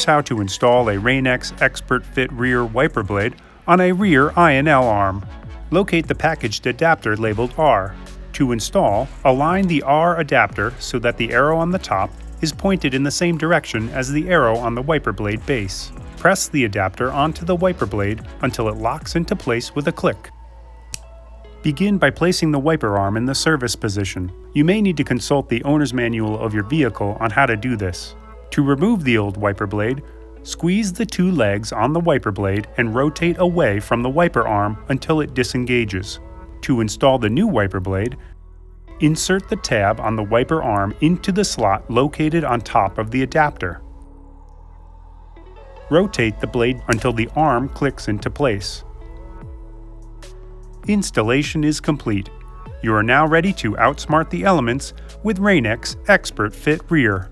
how to install a Rain-X Expert Fit rear wiper blade on a Rear I&L arm. Locate the packaged adapter labeled R. To install, align the R adapter so that the arrow on the top is pointed in the same direction as the arrow on the wiper blade base. Press the adapter onto the wiper blade until it locks into place with a click. Begin by placing the wiper arm in the service position. You may need to consult the owner's manual of your vehicle on how to do this. To remove the old wiper blade, squeeze the two legs on the wiper blade and rotate away from the wiper arm until it disengages. To install the new wiper blade, insert the tab on the wiper arm into the slot located on top of the adapter. Rotate the blade until the arm clicks into place. Installation is complete. You are now ready to outsmart the elements with Rain-X Expert Fit Rear.